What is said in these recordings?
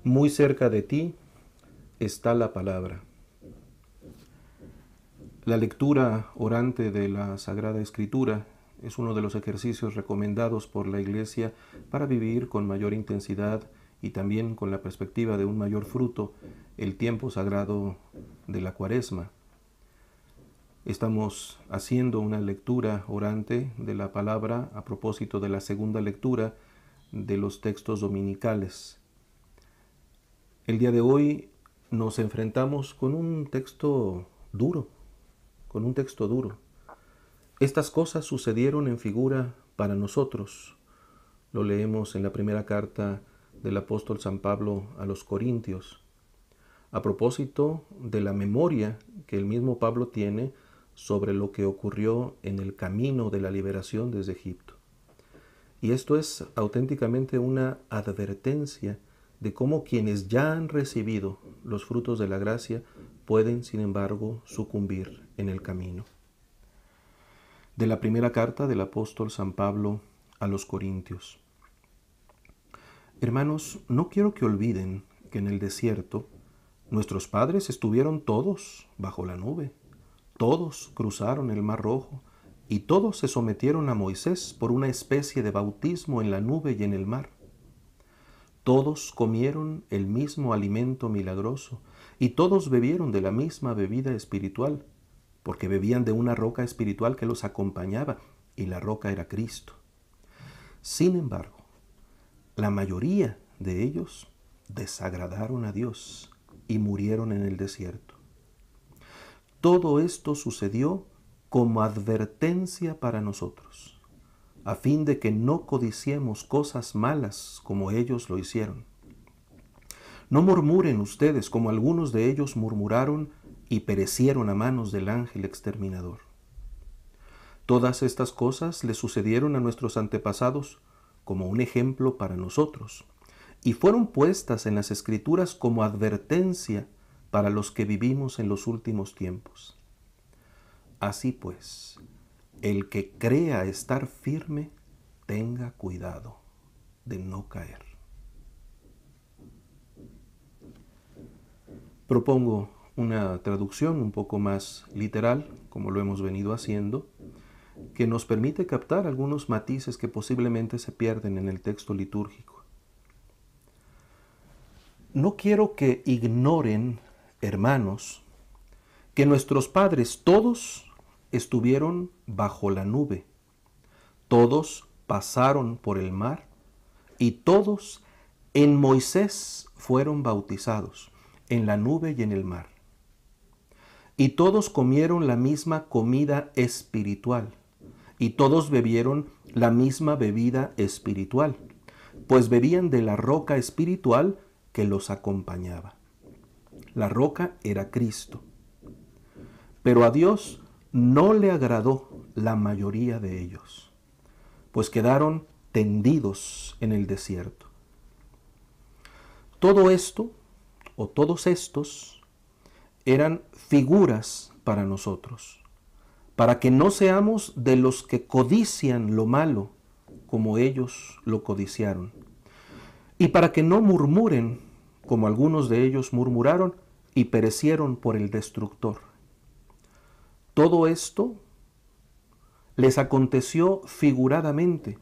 Muy cerca de ti está la palabra. La lectura orante de la Sagrada Escritura es uno de los ejercicios recomendados por la Iglesia para vivir con mayor intensidad y también con la perspectiva de un mayor fruto el tiempo sagrado de la Cuaresma. Estamos haciendo una lectura orante de la palabra a propósito de la segunda lectura de los textos dominicales. El día de hoy nos enfrentamos con un texto duro. Estas cosas sucedieron en figura para nosotros. Lo leemos en la primera carta del apóstol San Pablo a los Corintios, a propósito de la memoria que el mismo Pablo tiene sobre lo que ocurrió en el camino de la liberación desde Egipto. Y esto es auténticamente una advertencia de cómo quienes ya han recibido los frutos de la gracia pueden, sin embargo, sucumbir en el camino. De la primera carta del apóstol San Pablo a los Corintios. Hermanos, no quiero que olviden que en el desierto nuestros padres estuvieron todos bajo la nube, todos cruzaron el Mar Rojo y todos se sometieron a Moisés por una especie de bautismo en la nube y en el mar. Todos comieron el mismo alimento milagroso y todos bebieron de la misma bebida espiritual, porque bebían de una roca espiritual que los acompañaba, y la roca era Cristo. Sin embargo, la mayoría de ellos desagradaron a Dios y murieron en el desierto. Todo esto sucedió como advertencia para nosotros, a fin de que no codiciemos cosas malas como ellos lo hicieron. No murmuren ustedes como algunos de ellos murmuraron y perecieron a manos del ángel exterminador. Todas estas cosas le sucedieron a nuestros antepasados como un ejemplo para nosotros, y fueron puestas en las Escrituras como advertencia para los que vivimos en los últimos tiempos. Así pues, el que crea estar firme, tenga cuidado de no caer. Propongo una traducción un poco más literal, como lo hemos venido haciendo, que nos permite captar algunos matices que posiblemente se pierden en el texto litúrgico. No quiero que ignoren, hermanos, que nuestros padres todos estuvieron bajo la nube, todos pasaron por el mar y todos en Moisés fueron bautizados, en la nube y en el mar. Y todos comieron la misma comida espiritual, y todos bebieron la misma bebida espiritual, pues bebían de la roca espiritual que los acompañaba. La roca era Cristo. Pero a Dios no le agradó la mayoría de ellos, pues quedaron tendidos en el desierto. Todo esto, o todos estos, eran figuras para nosotros, para que no seamos de los que codician lo malo, como ellos lo codiciaron, y para que no murmuren, como algunos de ellos murmuraron y perecieron por el destructor. Todo esto les aconteció figuradamente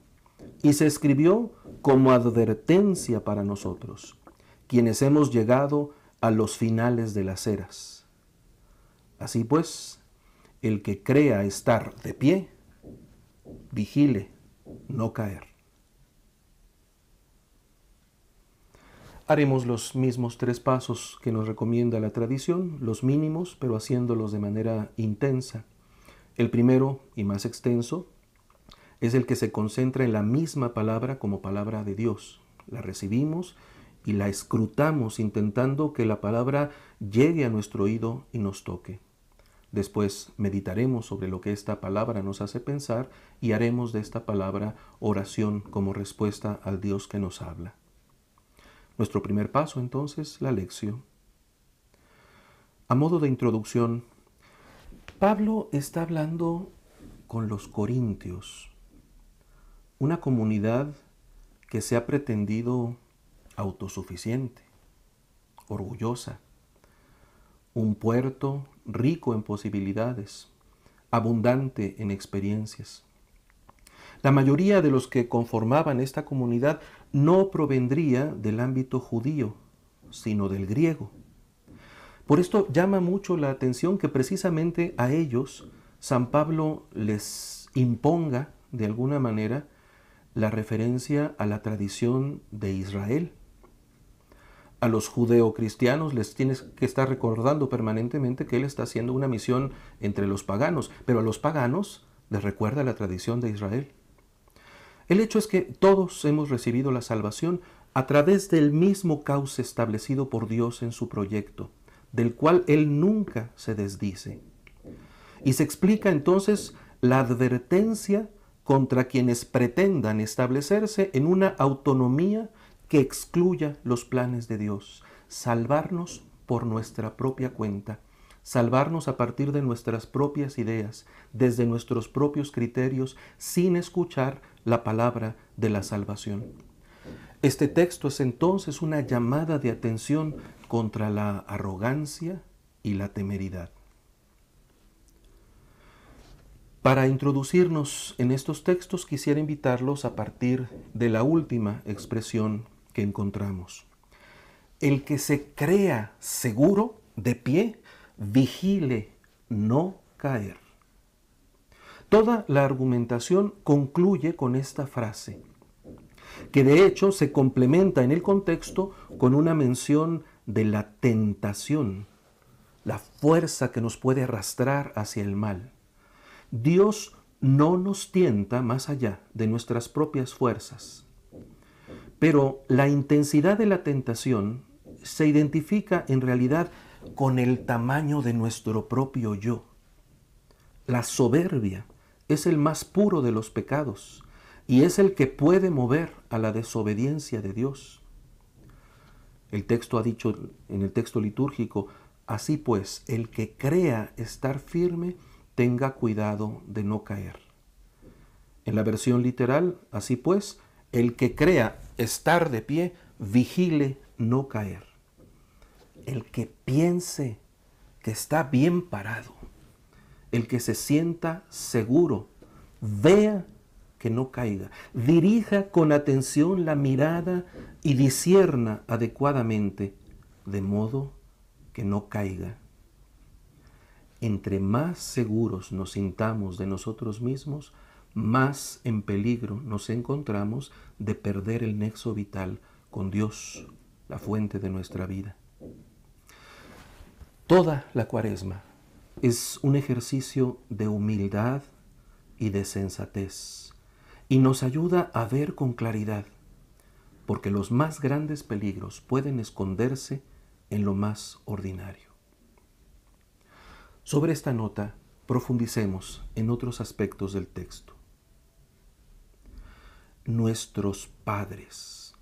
y se escribió como advertencia para nosotros, quienes hemos llegado a los finales de las eras. Así pues, el que crea estar de pie, vigile no caer. Haremos los mismos 3 pasos que nos recomienda la tradición, los mínimos, pero haciéndolos de manera intensa. El primero y más extenso es el que se concentra en la misma palabra como palabra de Dios. La recibimos y la escrutamos intentando que la palabra llegue a nuestro oído y nos toque. Después meditaremos sobre lo que esta palabra nos hace pensar y haremos de esta palabra oración como respuesta al Dios que nos habla. Nuestro primer paso, entonces, la lección. A modo de introducción, Pablo está hablando con los corintios, una comunidad que se ha pretendido autosuficiente, orgullosa, un puerto rico en posibilidades, abundante en experiencias. La mayoría de los que conformaban esta comunidad no provendría del ámbito judío, sino del griego. Por esto llama mucho la atención que precisamente a ellos San Pablo les imponga, de alguna manera, la referencia a la tradición de Israel. A los judeocristianos les tienes que estar recordando permanentemente que él está haciendo una misión entre los paganos, pero a los paganos les recuerda la tradición de Israel. El hecho es que todos hemos recibido la salvación a través del mismo cauce establecido por Dios en su proyecto, del cual Él nunca se desdice. Y se explica entonces la advertencia contra quienes pretendan establecerse en una autonomía que excluya los planes de Dios, salvarnos por nuestra propia cuenta, salvarnos a partir de nuestras propias ideas, desde nuestros propios criterios, sin escuchar la palabra de la salvación. Este texto es entonces una llamada de atención contra la arrogancia y la temeridad. Para introducirnos en estos textos quisiera invitarlos a partir de la última expresión que encontramos. El que se crea seguro, de pie, vigile no caer. Toda la argumentación concluye con esta frase, que de hecho se complementa en el contexto con una mención de la tentación, la fuerza que nos puede arrastrar hacia el mal. Dios no nos tienta más allá de nuestras propias fuerzas, pero la intensidad de la tentación se identifica en realidad con el tamaño de nuestro propio yo. La soberbia es el más puro de los pecados y es el que puede mover a la desobediencia de Dios. El texto ha dicho en el texto litúrgico, así pues, el que crea estar firme, tenga cuidado de no caer. En la versión literal, así pues, el que crea estar de pie, vigile no caer. El que piense que está bien parado, el que se sienta seguro, vea que no caiga, dirija con atención la mirada y discierna adecuadamente, de modo que no caiga. Entre más seguros nos sintamos de nosotros mismos, más en peligro nos encontramos de perder el nexo vital con Dios, la fuente de nuestra vida. Toda la Cuaresma es un ejercicio de humildad y de sensatez, y nos ayuda a ver con claridad, porque los más grandes peligros pueden esconderse en lo más ordinario. Sobre esta nota, profundicemos en otros aspectos del texto. Nuestros padres.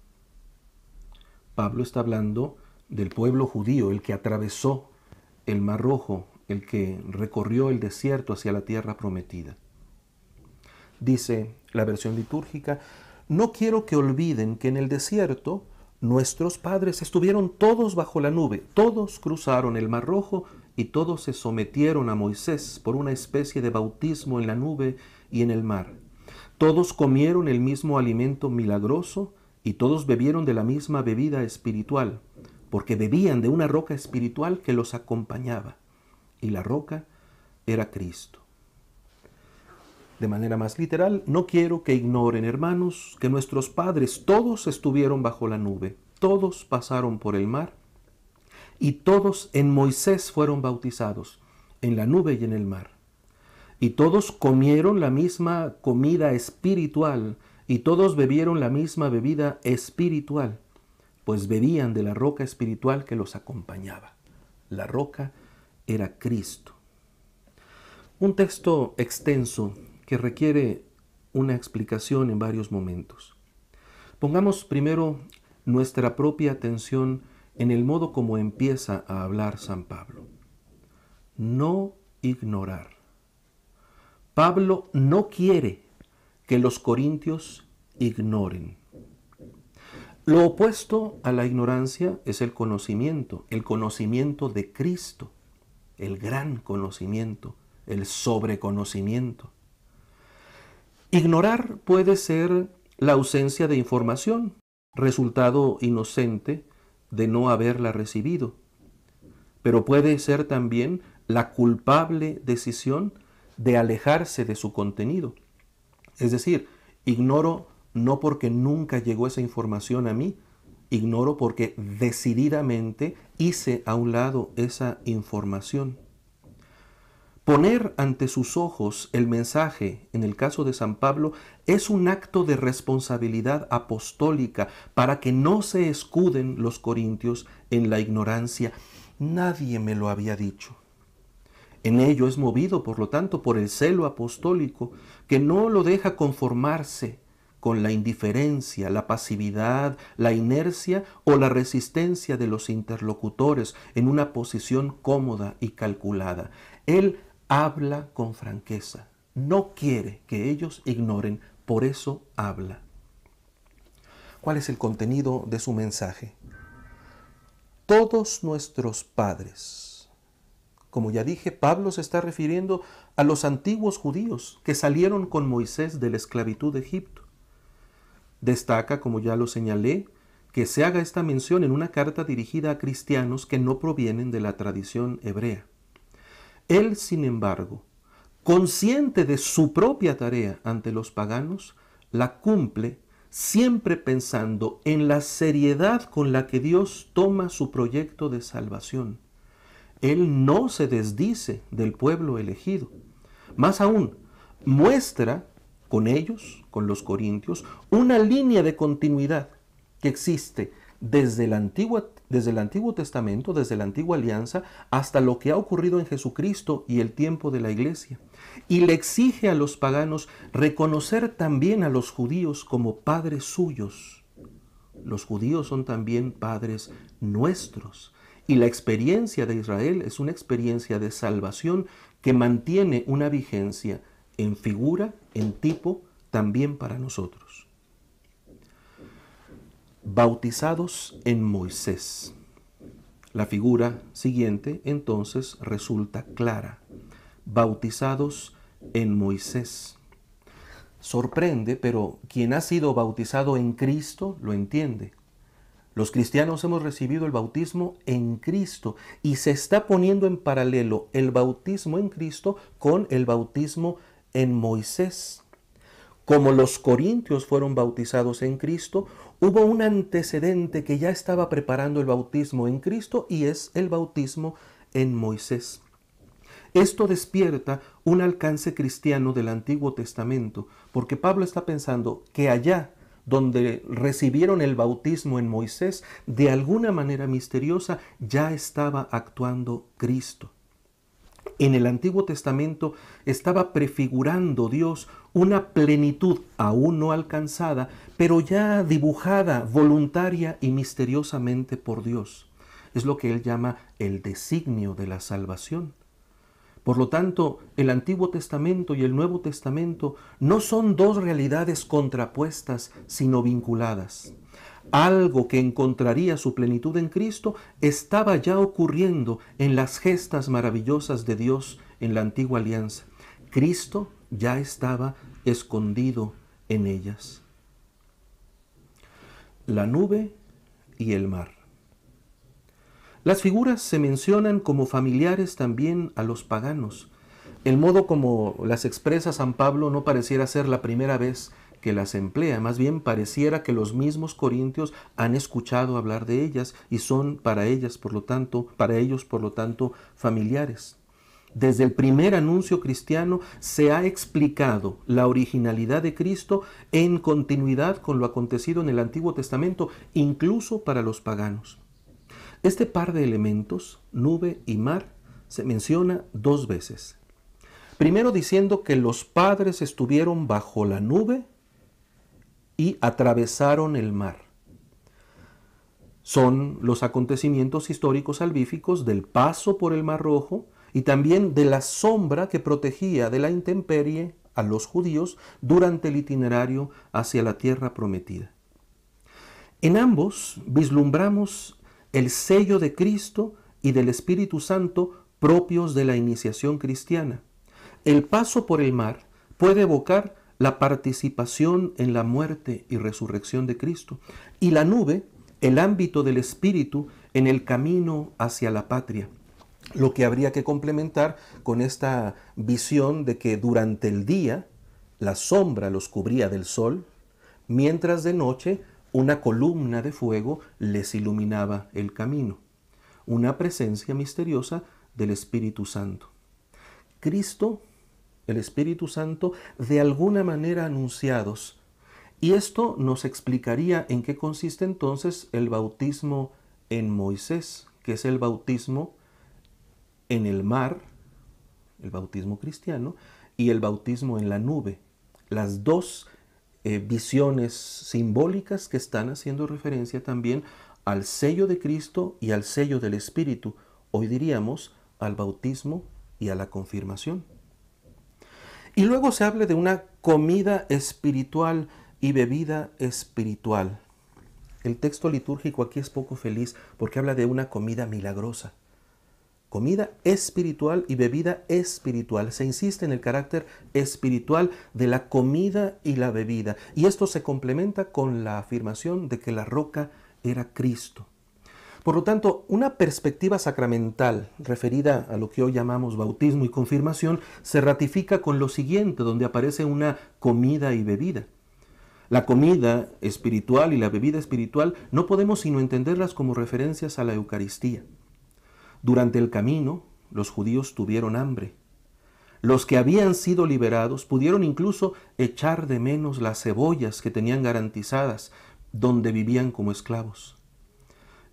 Pablo está hablando del pueblo judío, el que atravesó el Mar Rojo, el que recorrió el desierto hacia la tierra prometida. Dice la versión litúrgica, no quiero que olviden que en el desierto nuestros padres estuvieron todos bajo la nube, todos cruzaron el Mar Rojo y todos se sometieron a Moisés por una especie de bautismo en la nube y en el mar. Todos comieron el mismo alimento milagroso y todos bebieron de la misma bebida espiritual, porque bebían de una roca espiritual que los acompañaba, y la roca era Cristo. De manera más literal, no quiero que ignoren, hermanos, que nuestros padres todos estuvieron bajo la nube, todos pasaron por el mar, y todos en Moisés fueron bautizados, en la nube y en el mar. Y todos comieron la misma comida espiritual, y todos bebieron la misma bebida espiritual, pues bebían de la roca espiritual que los acompañaba. La roca era Cristo. Un texto extenso que requiere una explicación en varios momentos. Pongamos primero nuestra propia atención en el modo como empieza a hablar San Pablo. No ignorar. Pablo no quiere que los corintios ignoren. Lo opuesto a la ignorancia es el conocimiento de Cristo, el gran conocimiento, el sobreconocimiento. Ignorar puede ser la ausencia de información, resultado inocente de no haberla recibido, pero puede ser también la culpable decisión de alejarse de su contenido. Es decir, ignoro no porque nunca llegó esa información a mí, ignoro porque decididamente hice a un lado esa información. Poner ante sus ojos el mensaje, en el caso de San Pablo, es un acto de responsabilidad apostólica para que no se escuden los corintios en la ignorancia. Nadie me lo había dicho. En ello es movido, por lo tanto, por el celo apostólico, que no lo deja conformarse con la indiferencia, la pasividad, la inercia o la resistencia de los interlocutores en una posición cómoda y calculada. Él habla con franqueza, no quiere que ellos ignoren, por eso habla. ¿Cuál es el contenido de su mensaje? Todos nuestros padres. Como ya dije, Pablo se está refiriendo a los antiguos judíos que salieron con Moisés de la esclavitud de Egipto. Destaca, como ya lo señalé, que se haga esta mención en una carta dirigida a cristianos que no provienen de la tradición hebrea. Él, sin embargo, consciente de su propia tarea ante los paganos, la cumple siempre pensando en la seriedad con la que Dios toma su proyecto de salvación. Él no se desdice del pueblo elegido. Más aún, muestra con ellos, con los corintios, una línea de continuidad que existe desde el Antiguo Testamento, desde la Antigua Alianza, hasta lo que ha ocurrido en Jesucristo y el tiempo de la Iglesia. Y le exige a los paganos reconocer también a los judíos como padres suyos. Los judíos son también padres nuestros. Y la experiencia de Israel es una experiencia de salvación que mantiene una vigencia en figura, en tipo, también para nosotros. Bautizados en Moisés. La figura siguiente entonces resulta clara. Bautizados en Moisés. Sorprende, pero quien ha sido bautizado en Cristo lo entiende. Los cristianos hemos recibido el bautismo en Cristo y se está poniendo en paralelo el bautismo en Cristo con el bautismo en Moisés. Como los corintios fueron bautizados en Cristo, hubo un antecedente que ya estaba preparando el bautismo en Cristo y es el bautismo en Moisés. Esto despierta un alcance cristiano del Antiguo Testamento, porque Pablo está pensando que allá donde recibieron el bautismo en Moisés, de alguna manera misteriosa ya estaba actuando Cristo. En el Antiguo Testamento estaba prefigurando Dios una plenitud aún no alcanzada, pero ya dibujada voluntaria y misteriosamente por Dios. Es lo que él llama el designio de la salvación. Por lo tanto, el Antiguo Testamento y el Nuevo Testamento no son dos realidades contrapuestas, sino vinculadas. Algo que encontraría su plenitud en Cristo estaba ya ocurriendo en las gestas maravillosas de Dios en la Antigua Alianza. Cristo ya estaba escondido en ellas. La nube y el mar. Las figuras se mencionan como familiares también a los paganos. El modo como las expresa San Pablo no pareciera ser la primera vez que las emplea, más bien pareciera que los mismos corintios han escuchado hablar de ellas y son para ellos, por lo tanto, familiares. Desde el primer anuncio cristiano se ha explicado la originalidad de Cristo en continuidad con lo acontecido en el Antiguo Testamento, incluso para los paganos. Este par de elementos, nube y mar, se menciona dos veces. Primero diciendo que los padres estuvieron bajo la nube y atravesaron el mar. Son los acontecimientos históricos salvíficos del paso por el Mar Rojo y también de la sombra que protegía de la intemperie a los judíos durante el itinerario hacia la tierra prometida. En ambos vislumbramos el sello de Cristo y del Espíritu Santo propios de la iniciación cristiana. El paso por el mar puede evocar la participación en la muerte y resurrección de Cristo, y la nube, el ámbito del Espíritu en el camino hacia la patria. Lo que habría que complementar con esta visión de que durante el día la sombra los cubría del sol, mientras de noche una columna de fuego les iluminaba el camino. Una presencia misteriosa del Espíritu Santo. Cristo, el Espíritu Santo, de alguna manera anunciados. Y esto nos explicaría en qué consiste entonces el bautismo en Moisés, que es el bautismo en el mar, el bautismo cristiano, y el bautismo en la nube. Las dos visiones simbólicas que están haciendo referencia también al sello de Cristo y al sello del Espíritu. Hoy diríamos al bautismo y a la confirmación. Y luego se habla de una comida espiritual y bebida espiritual. El texto litúrgico aquí es poco feliz porque habla de una comida milagrosa. Comida espiritual y bebida espiritual. Se insiste en el carácter espiritual de la comida y la bebida. Y esto se complementa con la afirmación de que la roca era Cristo. Por lo tanto, una perspectiva sacramental referida a lo que hoy llamamos bautismo y confirmación se ratifica con lo siguiente, donde aparece una comida y bebida. La comida espiritual y la bebida espiritual no podemos sino entenderlas como referencias a la Eucaristía. Durante el camino, los judíos tuvieron hambre. Los que habían sido liberados pudieron incluso echar de menos las cebollas que tenían garantizadas donde vivían como esclavos.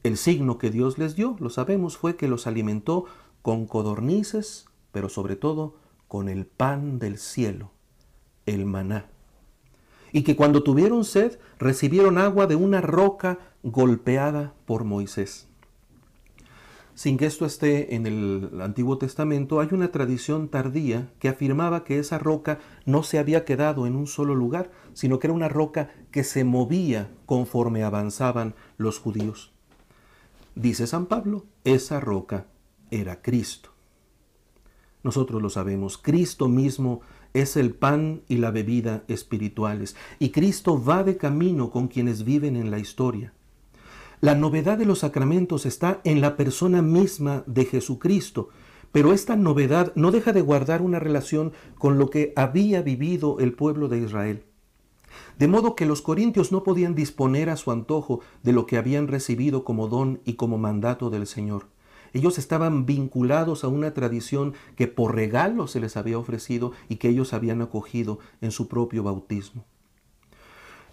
El signo que Dios les dio, lo sabemos, fue que los alimentó con codornices, pero sobre todo con el pan del cielo, el maná. Y que cuando tuvieron sed, recibieron agua de una roca golpeada por Moisés. Sin que esto esté en el Antiguo Testamento, hay una tradición tardía que afirmaba que esa roca no se había quedado en un solo lugar, sino que era una roca que se movía conforme avanzaban los judíos. Dice San Pablo, esa roca era Cristo. Nosotros lo sabemos, Cristo mismo es el pan y la bebida espirituales, y Cristo va de camino con quienes viven en la historia. La novedad de los sacramentos está en la persona misma de Jesucristo, pero esta novedad no deja de guardar una relación con lo que había vivido el pueblo de Israel. De modo que los corintios no podían disponer a su antojo de lo que habían recibido como don y como mandato del Señor. Ellos estaban vinculados a una tradición que por regalo se les había ofrecido y que ellos habían acogido en su propio bautismo.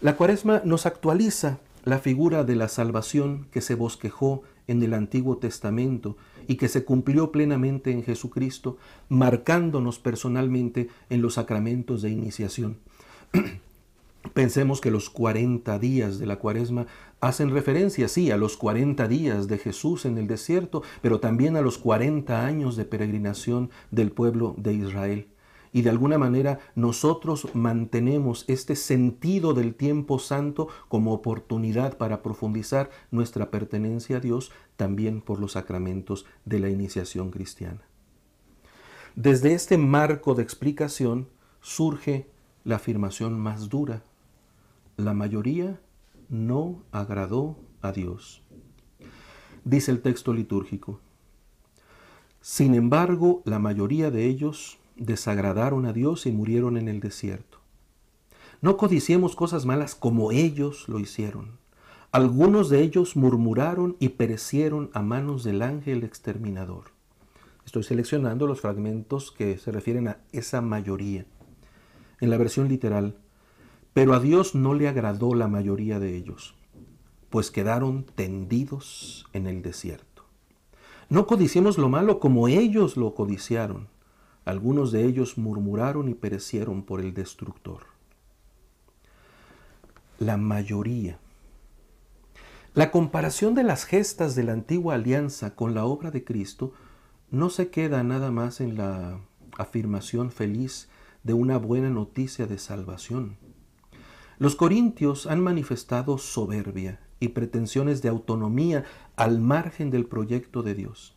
La Cuaresma nos actualiza la figura de la salvación que se bosquejó en el Antiguo Testamento y que se cumplió plenamente en Jesucristo, marcándonos personalmente en los sacramentos de iniciación. Pensemos que los 40 días de la Cuaresma hacen referencia, sí, a los 40 días de Jesús en el desierto, pero también a los 40 años de peregrinación del pueblo de Israel. Y de alguna manera nosotros mantenemos este sentido del tiempo santo como oportunidad para profundizar nuestra pertenencia a Dios también por los sacramentos de la iniciación cristiana. Desde este marco de explicación surge la afirmación más dura. La mayoría no agradó a Dios. Dice el texto litúrgico. Sin embargo, la mayoría de ellos desagradaron a Dios y murieron en el desierto. No codiciemos cosas malas como ellos lo hicieron. Algunos de ellos murmuraron y perecieron a manos del ángel exterminador. Estoy seleccionando los fragmentos que se refieren a esa mayoría. En la versión literal, pero a Dios no le agradó la mayoría de ellos, pues quedaron tendidos en el desierto. No codiciemos lo malo como ellos lo codiciaron. Algunos de ellos murmuraron y perecieron por el destructor. La mayoría. La comparación de las gestas de la antigua alianza con la obra de Cristo no se queda nada más en la afirmación feliz de una buena noticia de salvación. Los corintios han manifestado soberbia y pretensiones de autonomía al margen del proyecto de Dios.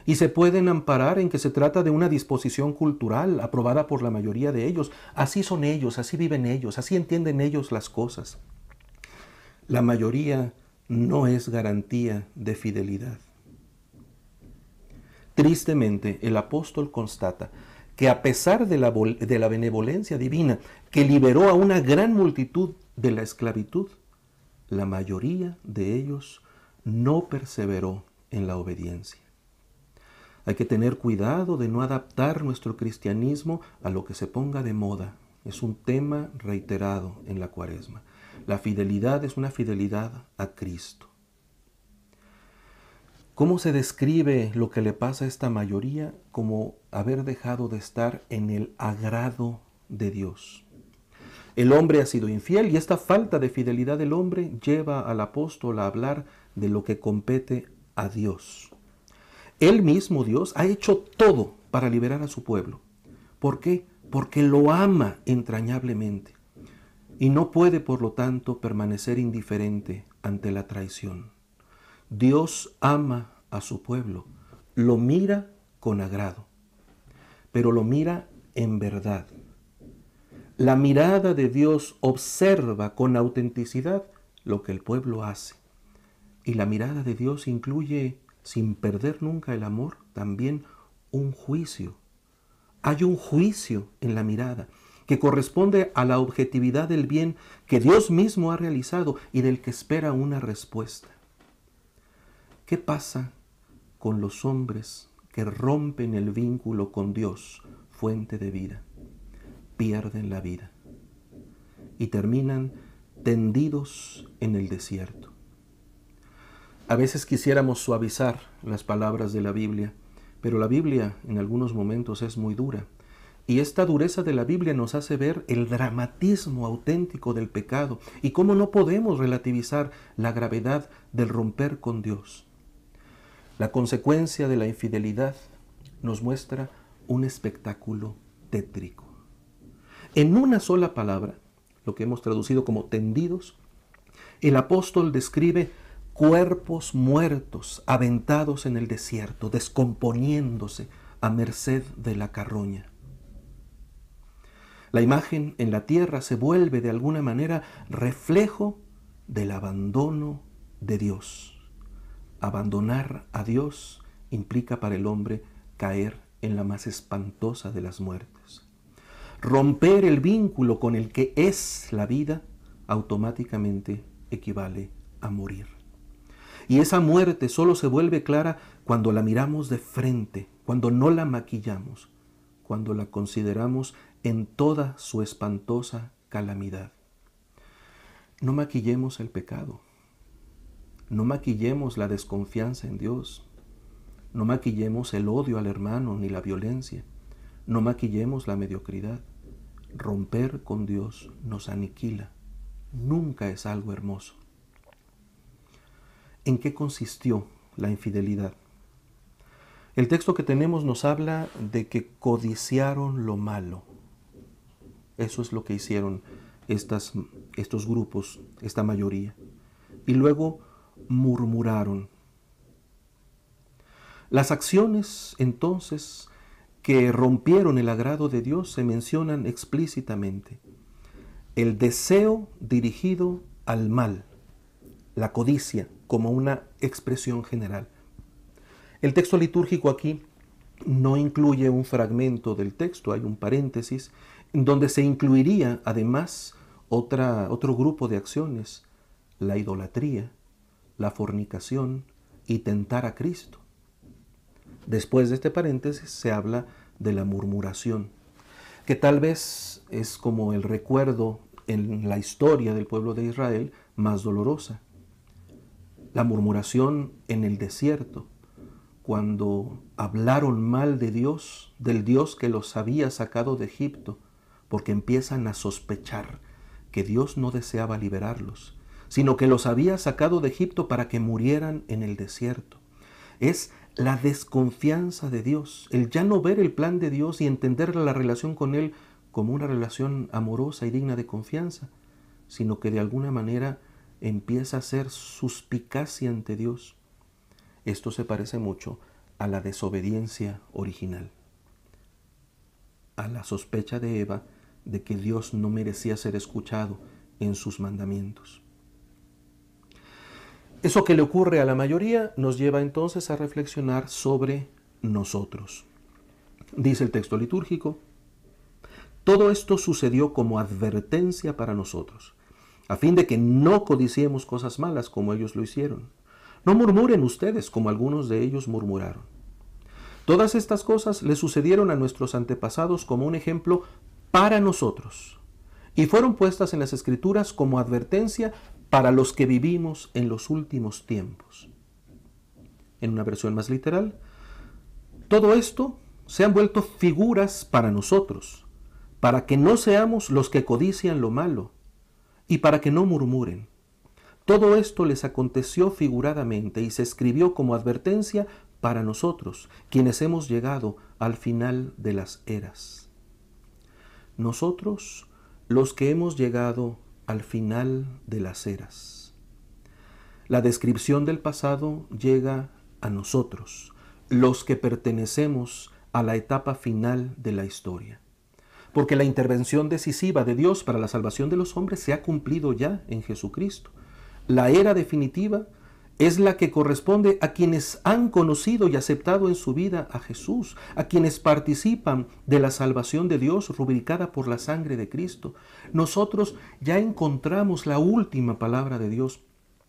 Y se pueden amparar en que se trata de una disposición cultural aprobada por la mayoría de ellos. Así son ellos, así viven ellos, así entienden ellos las cosas. La mayoría no es garantía de fidelidad. Tristemente, el apóstol constata que a pesar de la benevolencia divina que liberó a una gran multitud de la esclavitud, la mayoría de ellos no perseveró en la obediencia. Hay que tener cuidado de no adaptar nuestro cristianismo a lo que se ponga de moda. Es un tema reiterado en la Cuaresma. La fidelidad es una fidelidad a Cristo. ¿Cómo se describe lo que le pasa a esta mayoría? Como haber dejado de estar en el agrado de Dios. El hombre ha sido infiel y esta falta de fidelidad del hombre lleva al apóstol a hablar de lo que compete a Dios. Él mismo, Dios, ha hecho todo para liberar a su pueblo. ¿Por qué? Porque lo ama entrañablemente y no puede, por lo tanto, permanecer indiferente ante la traición. Dios ama a su pueblo, lo mira con agrado, pero lo mira en verdad. La mirada de Dios observa con autenticidad lo que el pueblo hace. Y la mirada de Dios incluye, sin perder nunca el amor, también un juicio. Hay un juicio en la mirada que corresponde a la objetividad del bien que Dios mismo ha realizado y del que espera una respuesta. ¿Qué pasa con los hombres que rompen el vínculo con Dios, fuente de vida? Pierden la vida y terminan tendidos en el desierto. A veces quisiéramos suavizar las palabras de la Biblia, pero la Biblia en algunos momentos es muy dura. Y esta dureza de la Biblia nos hace ver el dramatismo auténtico del pecado y cómo no podemos relativizar la gravedad del romper con Dios. La consecuencia de la infidelidad nos muestra un espectáculo tétrico. En una sola palabra, lo que hemos traducido como tendidos, el apóstol describe cuerpos muertos, aventados en el desierto, descomponiéndose a merced de la carroña. La imagen en la tierra se vuelve de alguna manera reflejo del abandono de Dios. Abandonar a Dios implica para el hombre caer en la más espantosa de las muertes. Romper el vínculo con el que es la vida automáticamente equivale a morir. Y esa muerte solo se vuelve clara cuando la miramos de frente, cuando no la maquillamos, cuando la consideramos en toda su espantosa calamidad. No maquillemos el pecado, no maquillemos la desconfianza en Dios, no maquillemos el odio al hermano ni la violencia, no maquillemos la mediocridad. Romper con Dios nos aniquila, nunca es algo hermoso. ¿En qué consistió la infidelidad? El texto que tenemos nos habla de que codiciaron lo malo. Eso es lo que hicieron estos grupos, esta mayoría. Y luego murmuraron. Las acciones, entonces, que rompieron el agrado de Dios se mencionan explícitamente. El deseo dirigido al mal, la codicia como una expresión general. El texto litúrgico aquí no incluye un fragmento del texto, hay un paréntesis, en donde se incluiría además otro grupo de acciones, la idolatría, la fornicación y tentar a Cristo. Después de este paréntesis se habla de la murmuración, que tal vez es como el recuerdo en la historia del pueblo de Israel más dolorosa. La murmuración en el desierto, cuando hablaron mal de Dios, del Dios que los había sacado de Egipto, porque empiezan a sospechar que Dios no deseaba liberarlos, sino que los había sacado de Egipto para que murieran en el desierto. Es la desconfianza de Dios, el ya no ver el plan de Dios y entender la relación con Él como una relación amorosa y digna de confianza, sino que de alguna manera empieza a ser suspicacia ante Dios. Esto se parece mucho a la desobediencia original, a la sospecha de Eva de que Dios no merecía ser escuchado en sus mandamientos. Eso que le ocurre a la mayoría nos lleva entonces a reflexionar sobre nosotros. Dice el texto litúrgico: todo esto sucedió como advertencia para nosotros, a fin de que no codiciemos cosas malas como ellos lo hicieron. No murmuren ustedes como algunos de ellos murmuraron. Todas estas cosas le sucedieron a nuestros antepasados como un ejemplo para nosotros, y fueron puestas en las Escrituras como advertencia para los que vivimos en los últimos tiempos. En una versión más literal, todo esto se han vuelto figuras para nosotros, para que no seamos los que codician lo malo, y para que no murmuren. Todo esto les aconteció figuradamente y se escribió como advertencia para nosotros, quienes hemos llegado al final de las eras. Nosotros, los que hemos llegado al final de las eras. La descripción del pasado llega a nosotros, los que pertenecemos a la etapa final de la historia. Porque la intervención decisiva de Dios para la salvación de los hombres se ha cumplido ya en Jesucristo. La era definitiva es la que corresponde a quienes han conocido y aceptado en su vida a Jesús, a quienes participan de la salvación de Dios rubricada por la sangre de Cristo. Nosotros ya encontramos la última palabra de Dios,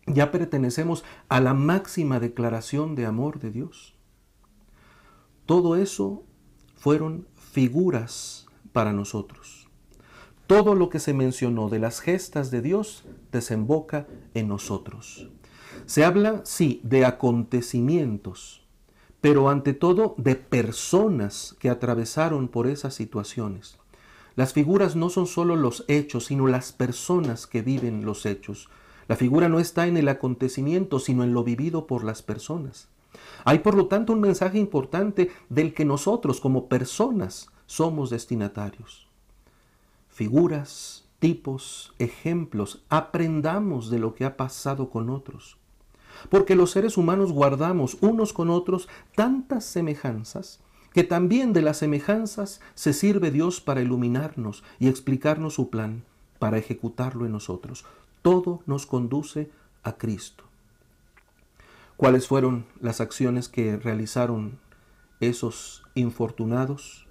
ya pertenecemos a la máxima declaración de amor de Dios. Todo eso fueron figuras para nosotros. Todo lo que se mencionó de las gestas de Dios desemboca en nosotros. Se habla, sí, de acontecimientos, pero ante todo de personas que atravesaron por esas situaciones. Las figuras no son solo los hechos, sino las personas que viven los hechos. La figura no está en el acontecimiento, sino en lo vivido por las personas. Hay, por lo tanto, un mensaje importante del que nosotros, como personas, somos destinatarios. Figuras, tipos, ejemplos, aprendamos de lo que ha pasado con otros. Porque los seres humanos guardamos unos con otros tantas semejanzas que también de las semejanzas se sirve Dios para iluminarnos y explicarnos su plan, para ejecutarlo en nosotros. Todo nos conduce a Cristo. ¿Cuáles fueron las acciones que realizaron esos infortunados?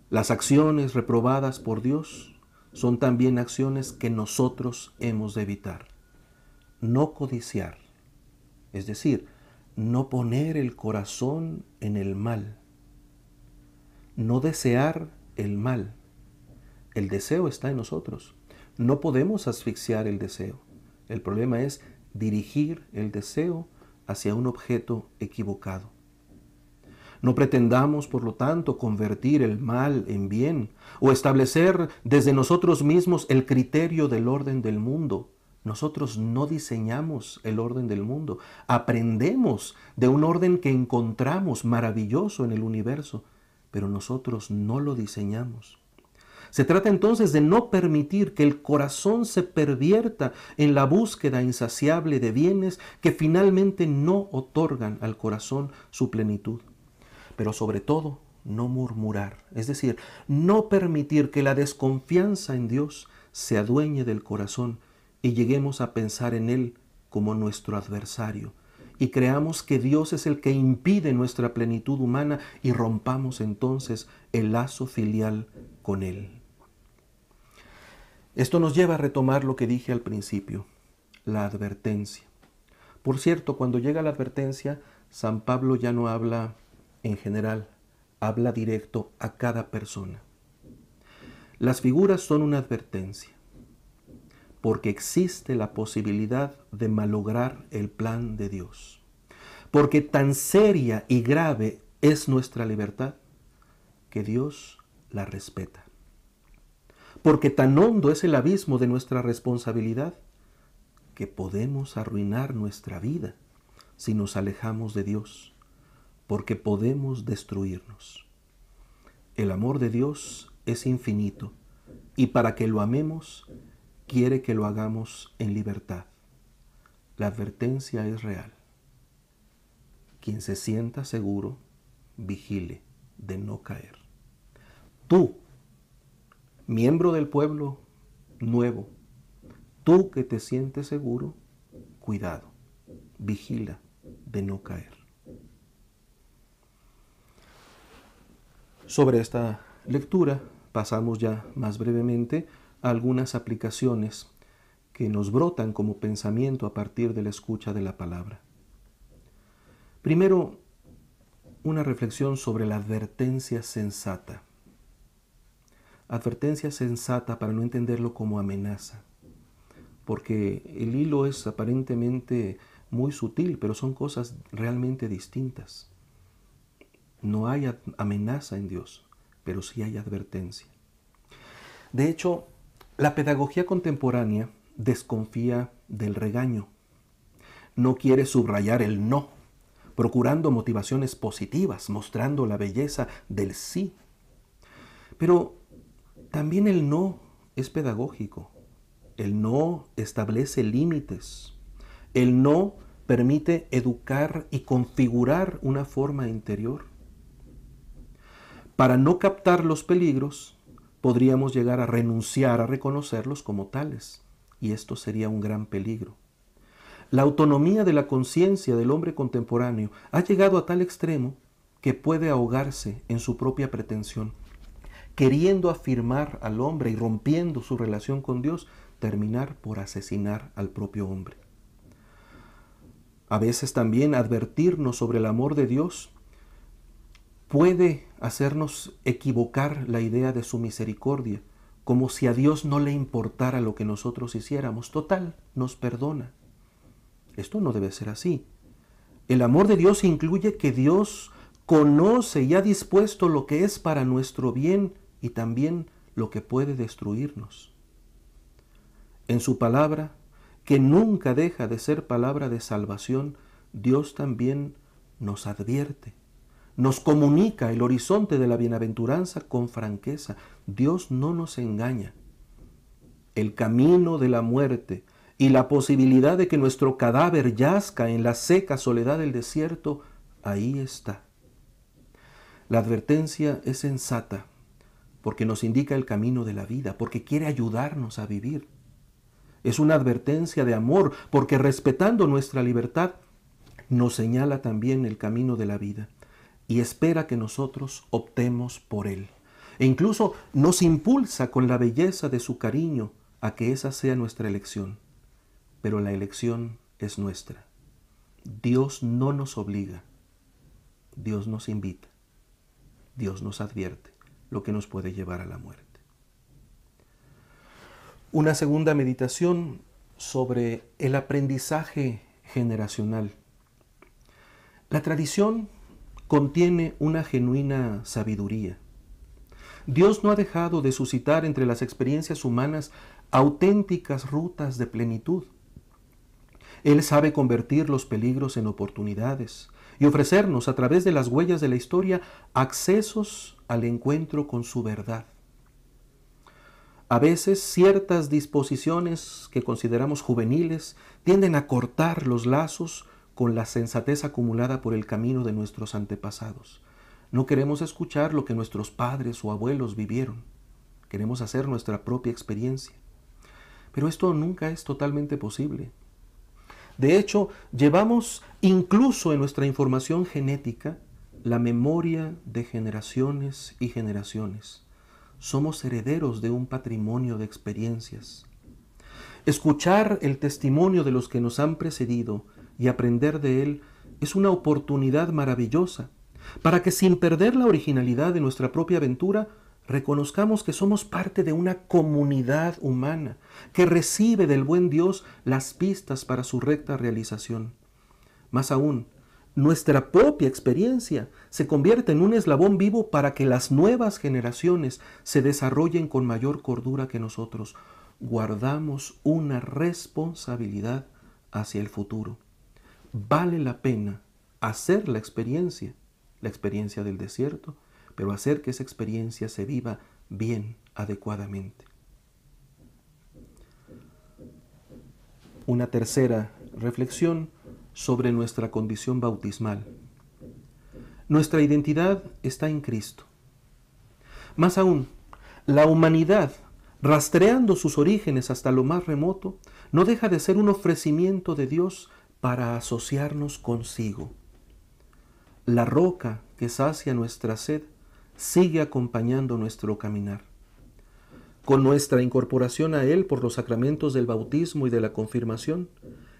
Las acciones reprobadas por Dios son también acciones que nosotros hemos de evitar. No codiciar, es decir, no poner el corazón en el mal, no desear el mal. El deseo está en nosotros. No podemos asfixiar el deseo. El problema es dirigir el deseo hacia un objeto equivocado. No pretendamos, por lo tanto, convertir el mal en bien o establecer desde nosotros mismos el criterio del orden del mundo. Nosotros no diseñamos el orden del mundo. Aprendemos de un orden que encontramos maravilloso en el universo, pero nosotros no lo diseñamos. Se trata entonces de no permitir que el corazón se pervierta en la búsqueda insaciable de bienes que finalmente no otorgan al corazón su plenitud. Pero sobre todo, no murmurar, es decir, no permitir que la desconfianza en Dios se adueñe del corazón y lleguemos a pensar en Él como nuestro adversario y creamos que Dios es el que impide nuestra plenitud humana y rompamos entonces el lazo filial con Él. Esto nos lleva a retomar lo que dije al principio, la advertencia. Por cierto, cuando llega la advertencia, San Pablo ya no habla en general, habla directo a cada persona. Las figuras son una advertencia, porque existe la posibilidad de malograr el plan de Dios. Porque tan seria y grave es nuestra libertad, que Dios la respeta. Porque tan hondo es el abismo de nuestra responsabilidad, que podemos arruinar nuestra vida si nos alejamos de Dios, porque podemos destruirnos. El amor de Dios es infinito, y para que lo amemos, quiere que lo hagamos en libertad. La advertencia es real. Quien se sienta seguro, vigile de no caer. Tú, miembro del pueblo nuevo, tú que te sientes seguro, cuidado, vigila de no caer. Sobre esta lectura pasamos ya más brevemente a algunas aplicaciones que nos brotan como pensamiento a partir de la escucha de la palabra. Primero, una reflexión sobre la advertencia sensata. Advertencia sensata para no entenderlo como amenaza, porque el hilo es aparentemente muy sutil, pero son cosas realmente distintas. No hay amenaza en Dios, pero sí hay advertencia. De hecho, la pedagogía contemporánea desconfía del regaño. No quiere subrayar el no, procurando motivaciones positivas, mostrando la belleza del sí. Pero también el no es pedagógico. El no establece límites. El no permite educar y configurar una forma interior. Para no captar los peligros, podríamos llegar a renunciar a reconocerlos como tales, y esto sería un gran peligro. La autonomía de la conciencia del hombre contemporáneo ha llegado a tal extremo que puede ahogarse en su propia pretensión, queriendo afirmar al hombre y rompiendo su relación con Dios, terminar por asesinar al propio hombre. A veces también advertirnos sobre el amor de Dios puede hacernos equivocar la idea de su misericordia, como si a Dios no le importara lo que nosotros hiciéramos. Total, nos perdona. Esto no debe ser así. El amor de Dios incluye que Dios conoce y ha dispuesto lo que es para nuestro bien y también lo que puede destruirnos. En su palabra, que nunca deja de ser palabra de salvación, Dios también nos advierte. Nos comunica el horizonte de la bienaventuranza con franqueza. Dios no nos engaña. El camino de la muerte y la posibilidad de que nuestro cadáver yazca en la seca soledad del desierto, ahí está. La advertencia es sensata porque nos indica el camino de la vida, porque quiere ayudarnos a vivir. Es una advertencia de amor porque respetando nuestra libertad nos señala también el camino de la vida y espera que nosotros optemos por él. E incluso nos impulsa con la belleza de su cariño a que esa sea nuestra elección. Pero la elección es nuestra. Dios no nos obliga. Dios nos invita. Dios nos advierte lo que nos puede llevar a la muerte. Una segunda meditación sobre el aprendizaje generacional. La tradición contiene una genuina sabiduría. Dios no ha dejado de suscitar entre las experiencias humanas auténticas rutas de plenitud. Él sabe convertir los peligros en oportunidades y ofrecernos a través de las huellas de la historia accesos al encuentro con su verdad. A veces ciertas disposiciones que consideramos juveniles tienden a cortar los lazos con la sensatez acumulada por el camino de nuestros antepasados. No queremos escuchar lo que nuestros padres o abuelos vivieron. Queremos hacer nuestra propia experiencia. Pero esto nunca es totalmente posible. De hecho, llevamos incluso en nuestra información genética la memoria de generaciones y generaciones. Somos herederos de un patrimonio de experiencias. Escuchar el testimonio de los que nos han precedido y aprender de él es una oportunidad maravillosa para que sin perder la originalidad de nuestra propia aventura, reconozcamos que somos parte de una comunidad humana que recibe del buen Dios las pistas para su recta realización. Más aún, nuestra propia experiencia se convierte en un eslabón vivo para que las nuevas generaciones se desarrollen con mayor cordura que nosotros. Guardamos una responsabilidad hacia el futuro. Vale la pena hacer la experiencia del desierto, pero hacer que esa experiencia se viva bien, adecuadamente. Una tercera reflexión sobre nuestra condición bautismal. Nuestra identidad está en Cristo. Más aún, la humanidad, rastreando sus orígenes hasta lo más remoto, no deja de ser un ofrecimiento de Dios para asociarnos consigo. La roca que sacia nuestra sed sigue acompañando nuestro caminar. Con nuestra incorporación a Él por los sacramentos del bautismo y de la confirmación,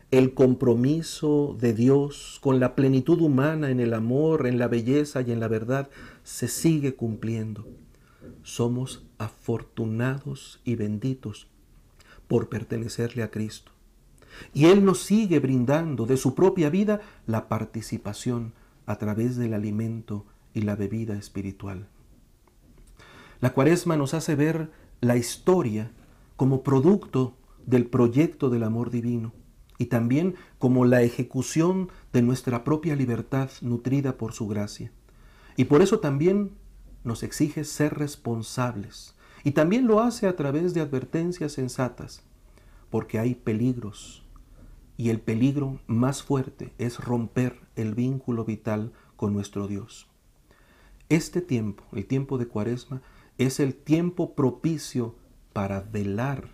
el compromiso de Dios con la plenitud humana en el amor, en la belleza y en la verdad se sigue cumpliendo. Somos afortunados y benditos por pertenecerle a Cristo. Y Él nos sigue brindando de su propia vida la participación a través del alimento y la bebida espiritual. La Cuaresma nos hace ver la historia como producto del proyecto del amor divino y también como la ejecución de nuestra propia libertad nutrida por su gracia. Y por eso también nos exige ser responsables y también lo hace a través de advertencias sensatas, porque hay peligros y el peligro más fuerte es romper el vínculo vital con nuestro Dios. Este tiempo, el tiempo de Cuaresma, es el tiempo propicio para velar,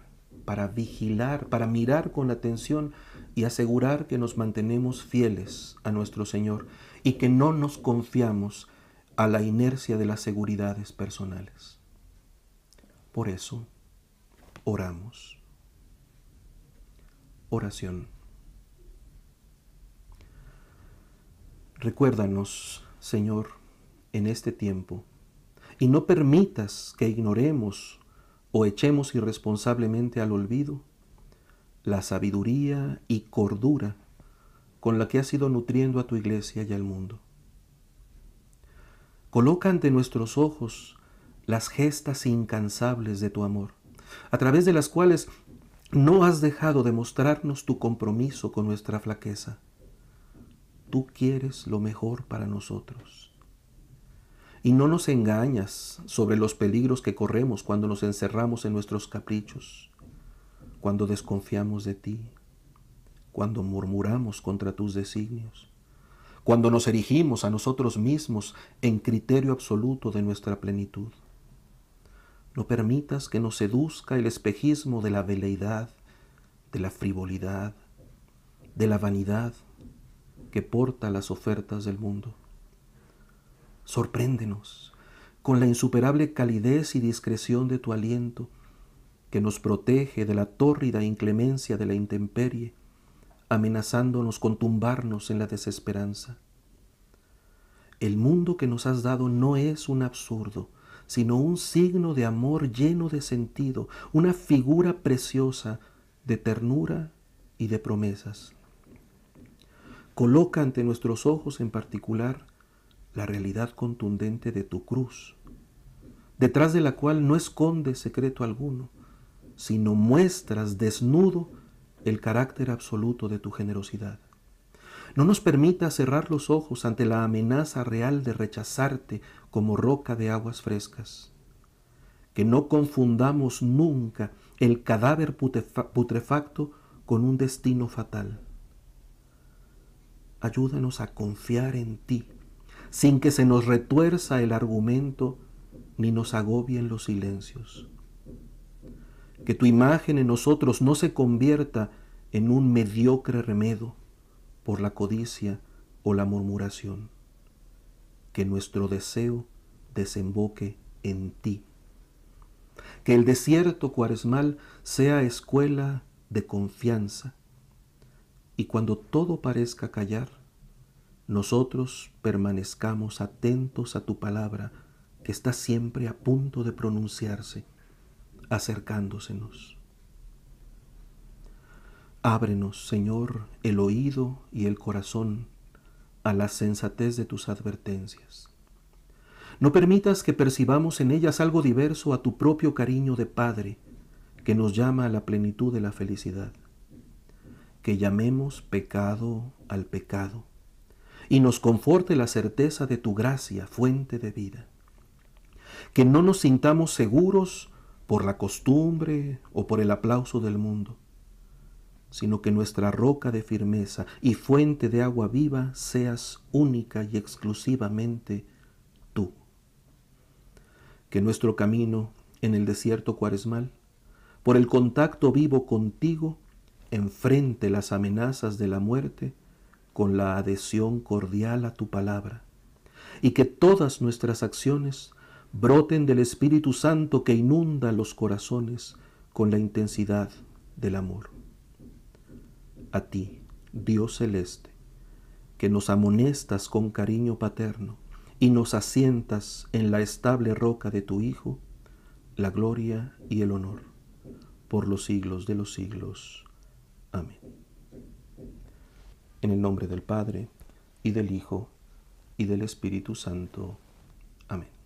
para vigilar, para mirar con atención y asegurar que nos mantenemos fieles a nuestro Señor y que no nos confiamos a la inercia de las seguridades personales. Por eso, oramos. Oración. Recuérdanos, Señor, en este tiempo, y no permitas que ignoremos o echemos irresponsablemente al olvido la sabiduría y cordura con la que has ido nutriendo a tu iglesia y al mundo. Coloca ante nuestros ojos las gestas incansables de tu amor, a través de las cuales no has dejado de mostrarnos tu compromiso con nuestra flaqueza. Tú quieres lo mejor para nosotros. Y no nos engañas sobre los peligros que corremos cuando nos encerramos en nuestros caprichos, cuando desconfiamos de ti, cuando murmuramos contra tus designios, cuando nos erigimos a nosotros mismos en criterio absoluto de nuestra plenitud. No permitas que nos seduzca el espejismo de la veleidad, de la frivolidad, de la vanidad que porta las ofertas del mundo. Sorpréndenos con la insuperable calidez y discreción de tu aliento que nos protege de la tórrida inclemencia de la intemperie, amenazándonos con tumbarnos en la desesperanza. El mundo que nos has dado no es un absurdo, sino un signo de amor lleno de sentido, una figura preciosa de ternura y de promesas. Coloca ante nuestros ojos en particular la realidad contundente de tu cruz, detrás de la cual no escondes secreto alguno, sino muestras desnudo el carácter absoluto de tu generosidad. No nos permitas cerrar los ojos ante la amenaza real de rechazarte como roca de aguas frescas. Que no confundamos nunca el cadáver putrefacto con un destino fatal. Ayúdanos a confiar en ti, sin que se nos retuerza el argumento ni nos agobien los silencios. Que tu imagen en nosotros no se convierta en un mediocre remedo por la codicia o la murmuración. Que nuestro deseo desemboque en ti. Que el desierto cuaresmal sea escuela de confianza. Y cuando todo parezca callar, nosotros permanezcamos atentos a tu palabra que está siempre a punto de pronunciarse, acercándosenos. Ábrenos, Señor, el oído y el corazón a la sensatez de tus advertencias. No permitas que percibamos en ellas algo diverso a tu propio cariño de Padre que nos llama a la plenitud de la felicidad. Que llamemos pecado al pecado y nos conforte la certeza de tu gracia, fuente de vida. Que no nos sintamos seguros por la costumbre o por el aplauso del mundo, sino que nuestra roca de firmeza y fuente de agua viva seas única y exclusivamente tú. Que nuestro camino en el desierto cuaresmal, por el contacto vivo contigo, enfrente las amenazas de la muerte con la adhesión cordial a tu palabra, y que todas nuestras acciones broten del Espíritu Santo que inunda los corazones con la intensidad del amor. A ti, Dios celeste, que nos amonestas con cariño paterno y nos asientas en la estable roca de tu Hijo, la gloria y el honor por los siglos de los siglos. Amén. En el nombre del Padre, y del Hijo, y del Espíritu Santo. Amén.